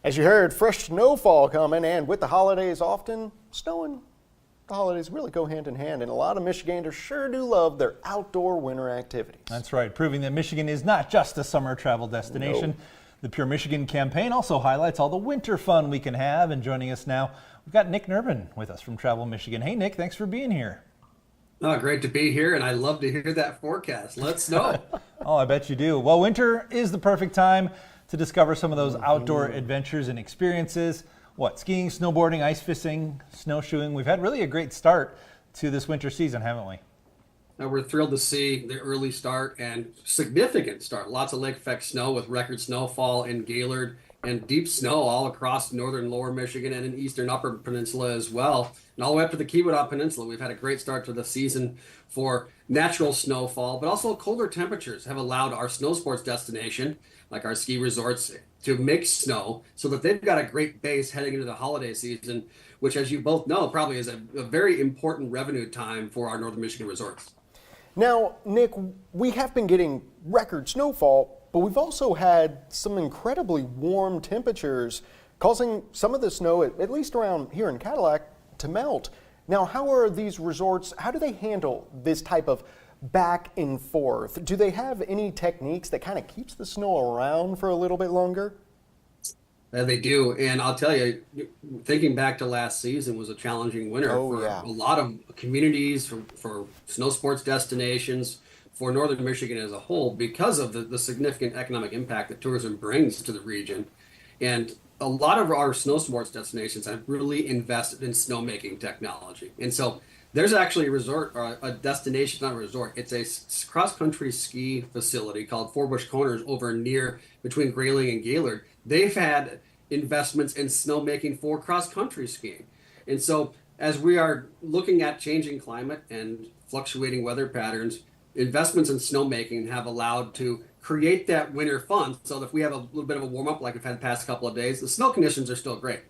As you heard, fresh snowfall coming, and with the holidays often snowing, the holidays really go hand in hand, and a lot of Michiganders sure do love their outdoor winter activities. That's right, proving that Michigan is not just a summer travel destination. No. The Pure Michigan campaign also highlights all the winter fun we can have, and joining us now, we've got Nick Nerbonne with us from Travel Michigan. Hey Nick, thanks for being here. Oh, great to be here, and I love to hear that forecast. Let's snow. Oh, I bet you do. Well, winter is the perfect time to discover some of those outdoor adventures and experiences. What, skiing, snowboarding, ice fishing, snowshoeing. We've had really a great start to this winter season, haven't we? We're thrilled to see the early start and significant start. Lots of lake effect snow with record snowfall in Gaylord and deep snow all across northern lower Michigan and in eastern upper peninsula as well. And all the way up to the Keweenaw Peninsula. We've had a great start to the season for natural snowfall, but also colder temperatures have allowed our snow sports destination, like our ski resorts, to make snow so that they've got a great base heading into the holiday season, which, as you both know, probably is a very important revenue time for our northern Michigan resorts. Now, Nick, we have been getting record snowfall, but we've also had some incredibly warm temperatures causing some of the snow, at least around here in Cadillac, to melt. Now, how are these resorts, how do they handle this type of back and forth? Do they have any techniques that kind of keeps the snow around for a little bit longer? They do, and I'll tell you, thinking back to last season was a challenging winter for a lot of communities, for snow sports destinations, for northern Michigan as a whole, because of the significant economic impact that tourism brings to the region. And a lot of our snow sports destinations have really invested in snowmaking technology. And so there's actually a resort, or a destination, not a resort. It's a cross-country ski facility called Forbush Corners over near between Grayling and Gaylord. They've had investments in snowmaking for cross-country skiing. And so as we are looking at changing climate and fluctuating weather patterns, investments in snowmaking have allowed to create that winter fun. So that if we have a little bit of a warm-up like we've had the past couple of days, the snow conditions are still great.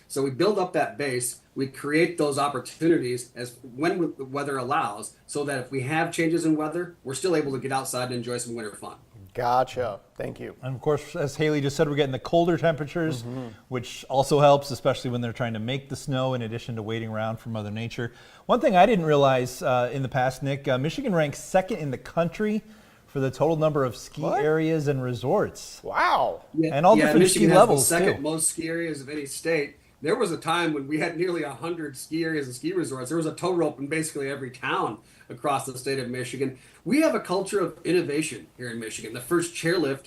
So we build up that base, we create those opportunities as when the weather allows, so that if we have changes in weather, we're still able to get outside and enjoy some winter fun. Gotcha. Thank you. And of course, as Haley just said, we're getting the colder temperatures, which also helps, especially when they're trying to make the snow in addition to waiting around for Mother Nature. One thing I didn't realize in the past, Nick, Michigan ranks second in the country for the total number of ski areas and resorts. Wow. And all different Michigan ski levels, has the second too. most ski areas of any state. There was a time when we had nearly 100 ski areas and ski resorts. There was a tow rope in basically every town across the state of Michigan. We have a culture of innovation here in Michigan. The first chairlift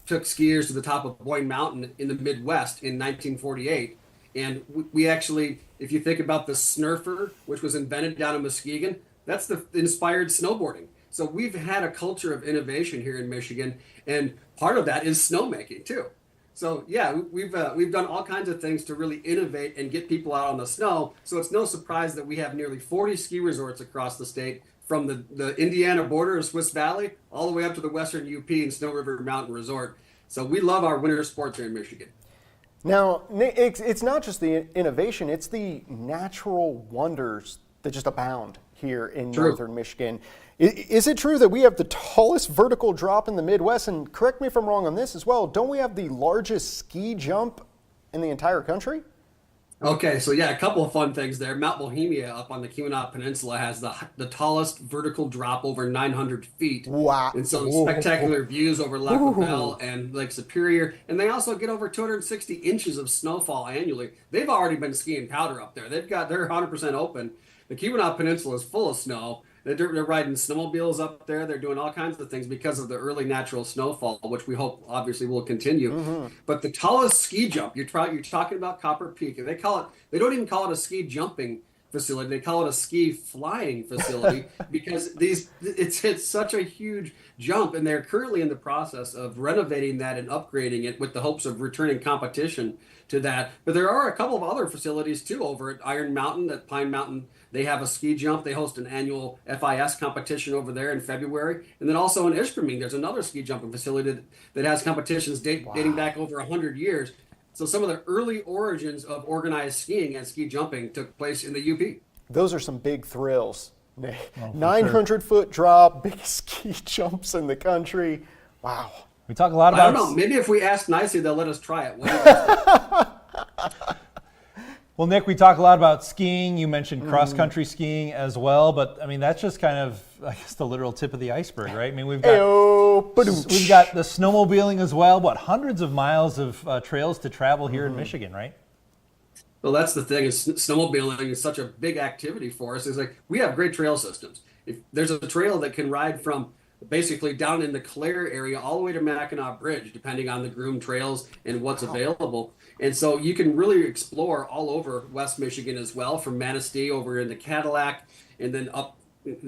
took skiers to the top of Boyne Mountain in the Midwest in 1948. And we actually, if you think about the Snurfer, which was invented down in Muskegon, that's the inspired snowboarding. So we've had a culture of innovation here in Michigan, and part of that is snowmaking too. So yeah, we've done all kinds of things to really innovate and get people out on the snow. So it's no surprise that we have nearly 40 ski resorts across the state, from the Indiana border of Swiss Valley all the way up to the western UP and Snow River Mountain Resort. So we love our winter sports here in Michigan. Now, Nick, it's not just the innovation, it's the natural wonders that just abound here in northern Michigan. Is it true that we have the tallest vertical drop in the Midwest? And correct me if I'm wrong on this as well, don't we have the largest ski jump in the entire country? Okay, so yeah, a couple of fun things there. Mount Bohemia up on the Keweenaw Peninsula has the tallest vertical drop over 900 feet. Wow. And so spectacular views over Lac La Belle and Lake Superior. And they also get over 260 inches of snowfall annually. They've already been skiing powder up there. They're 100% open. The Keweenaw Peninsula is full of snow. They're riding snowmobiles up there. They're doing all kinds of things because of the early natural snowfall, which we hope obviously will continue. But the tallest ski jump, you're talking about Copper Peak. They don't even call it a ski jumping facility. They call it a ski flying facility because it's such a huge jump, and they're currently in the process of renovating that and upgrading it with the hopes of returning competition to that. But there are a couple of other facilities too over at Iron Mountain, at Pine Mountain. They have a ski jump. They host an annual FIS competition over there in February. And then also in Ishpeming, there's another ski jumping facility that has competitions dating back over 100 years. So some of the early origins of organized skiing and ski jumping took place in the UP. Those are some big thrills. Oh, 900-foot drop, biggest ski jumps in the country. Wow. We talk a lot I about. don't know. Maybe if we ask nicely, they'll let us try it. What do you guys think? Well, Nick, we talk a lot about skiing. You mentioned cross-country skiing as well, but I mean that's just kind of, I guess, the literal tip of the iceberg, right? I mean we've got the snowmobiling as well. What, hundreds of miles of trails to travel here in Michigan, right? Well, that's the thing, is snowmobiling is such a big activity for us. It's like we have great trail systems. If there's a trail that can ride from basically down in the Clare area all the way to Mackinac Bridge, depending on the groomed trails and what's available. And so you can really explore all over West Michigan as well, from Manistee over into Cadillac, and then up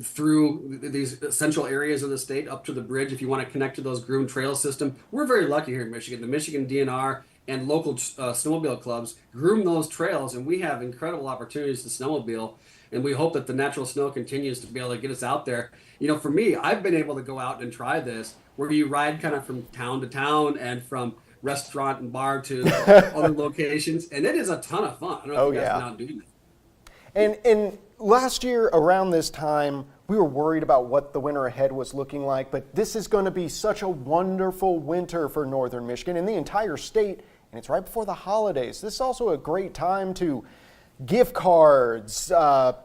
through these central areas of the state up to the bridge if you want to connect to those groomed trail system. We're very lucky here in Michigan. The Michigan DNR and local snowmobile clubs groom those trails, and we have incredible opportunities to snowmobile. And we hope that the natural snow continues to be able to get us out there. You know, for me, I've been able to go out and try this, where you ride kind of from town to town and from restaurant and bar to other locations, and it is a ton of fun. I don't know if you guys have been out doing that. And last year around this time, we were worried about what the winter ahead was looking like, but this is going to be such a wonderful winter for northern Michigan and the entire state, and it's right before the holidays. This is also a great time to gift cards.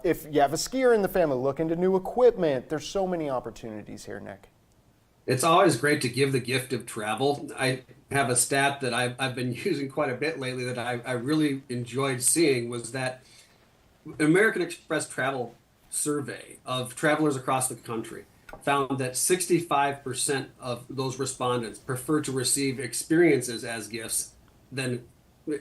If you have a skier in the family, look into new equipment. There's so many opportunities here, Nick. It's always great to give the gift of travel. I have a stat that I've been using quite a bit lately that I really enjoyed seeing, was that American Express travel survey of travelers across the country found that 65% of those respondents prefer to receive experiences as gifts than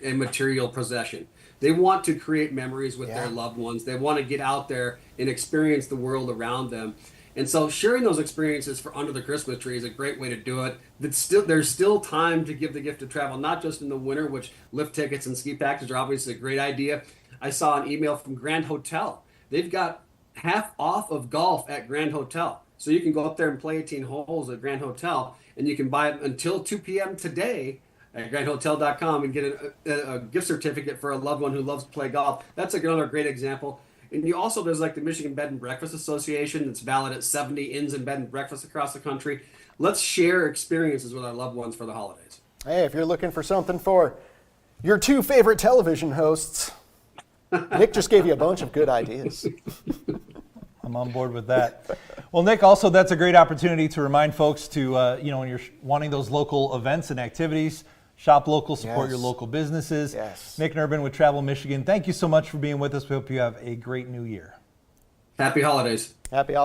a material possession. They want to create memories with their loved ones. They want to get out there and experience the world around them. And so sharing those experiences for under the Christmas tree is a great way to do it. There's still time to give the gift of travel, not just in the winter, which lift tickets and ski packages are obviously a great idea. I saw an email from Grand Hotel. They've got half off of golf at Grand Hotel. So you can go up there and play 18 holes at Grand Hotel, and you can buy it until 2 p.m. today at grandhotel.com and get a gift certificate for a loved one who loves to play golf. That's like another great example. And you also, there's like the Michigan Bed and Breakfast Association that's valid at 70 inns and bed and breakfasts across the country. Let's share experiences with our loved ones for the holidays. Hey, if you're looking for something for your two favorite television hosts, Nick just gave you a bunch of good ideas. I'm on board with that. Well, Nick, also that's a great opportunity to remind folks to, when you're wanting those local events and activities, shop local, support your local businesses. Yes. Nick Nerbonne with Travel Michigan, thank you so much for being with us. We hope you have a great new year. Happy holidays. Happy holidays.